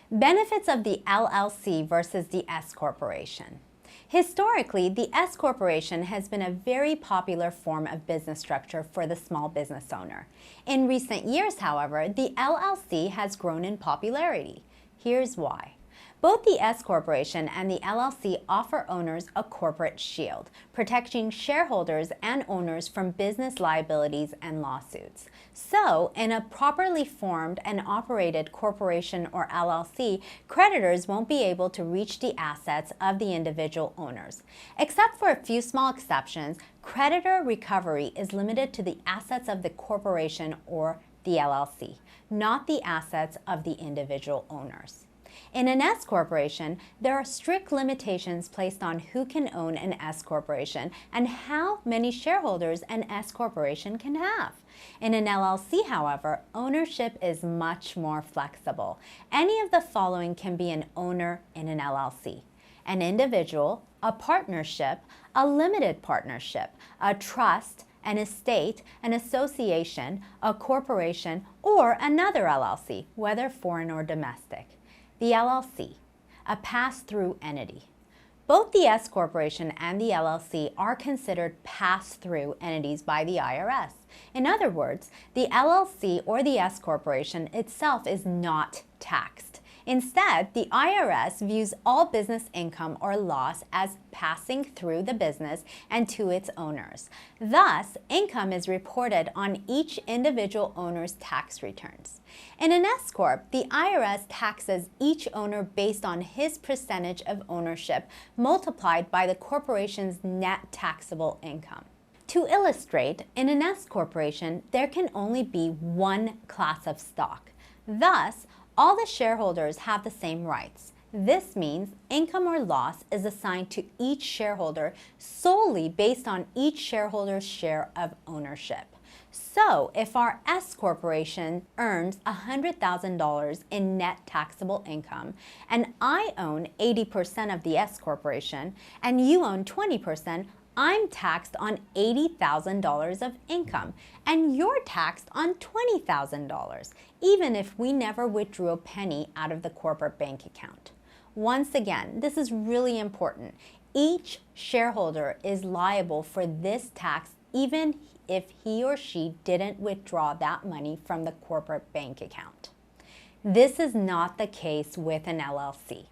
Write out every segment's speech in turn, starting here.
Benefits of the LLC versus the S Corporation. Historically, the S Corporation has been a very popular form of business structure for the small business owner. In recent years, however, the LLC has grown in popularity. Here's why. Both the S Corporation and the LLC offer owners a corporate shield, protecting shareholders and owners from business liabilities and lawsuits. So, in a properly formed and operated corporation or LLC, creditors won't be able to reach the assets of the individual owners. Except for a few small exceptions, creditor recovery is limited to the assets of the corporation or the LLC, not the assets of the individual owners. In an S Corporation, there are strict limitations placed on who can own an S Corporation and how many shareholders an S Corporation can have. In an LLC, however, ownership is much more flexible. Any of the following can be an owner in an LLC: an individual, a partnership, a limited partnership, a trust, an estate, an association, a corporation, or another LLC, whether foreign or domestic. The LLC, a pass-through entity. Both the S Corporation and the LLC are considered pass-through entities by the IRS. In other words, the LLC or the S Corporation itself is not taxed. Instead, the IRS views all business income or loss as passing through the business and to its owners. Thus, income is reported on each individual owner's tax returns. In an S Corp, the IRS taxes each owner based on his percentage of ownership multiplied by the corporation's net taxable income. To illustrate, in an S Corporation, there can only be one class of stock. Thus, all the shareholders have the same rights. This means income or loss is assigned to each shareholder solely based on each shareholder's share of ownership. So, if our S Corporation earns $100,000 in net taxable income, and I own 80% of the S Corporation, and you own 20%, I'm taxed on $80,000 of income, and you're taxed on $20,000, even if we never withdrew a penny out of the corporate bank account. Once again, this is really important. Each shareholder is liable for this tax even if he or she didn't withdraw that money from the corporate bank account. This is not the case with an LLC.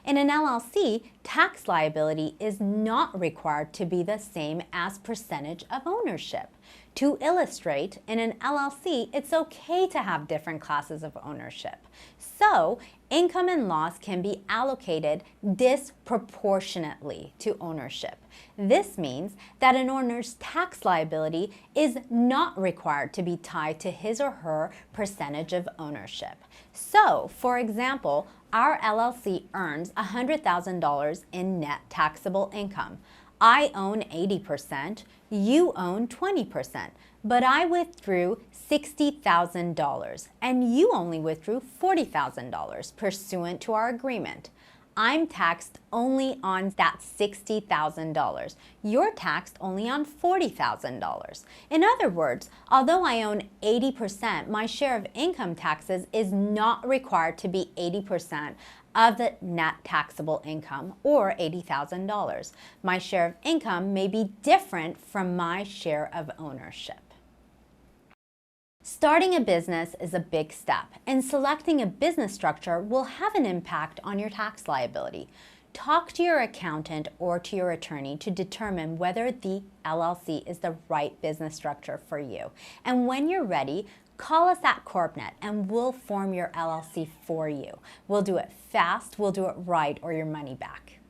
In an LLC, tax liability is not required to be the same as percentage of ownership. To illustrate, in an LLC, it's okay to have different classes of ownership. So, income and loss can be allocated disproportionately to ownership. This means that an owner's tax liability is not required to be tied to his or her percentage of ownership. So, for example, our LLC earns $100,000 in net taxable income. I own 80%, you own 20%, but I withdrew $60,000 and you only withdrew $40,000 pursuant to our agreement. I'm taxed only on that $60,000. You're taxed only on $40,000. In other words, although I own 80%, my share of income taxes is not required to be 80% of the net taxable income, or $80,000. My share of income may be different from my share of ownership. Starting a business is a big step, and selecting a business structure will have an impact on your tax liability. Talk to your accountant or to your attorney to determine whether the LLC is the right business structure for you. And when you're ready, call us at CorpNet and we'll form your LLC for you. We'll do it fast, we'll do it right, or your money back.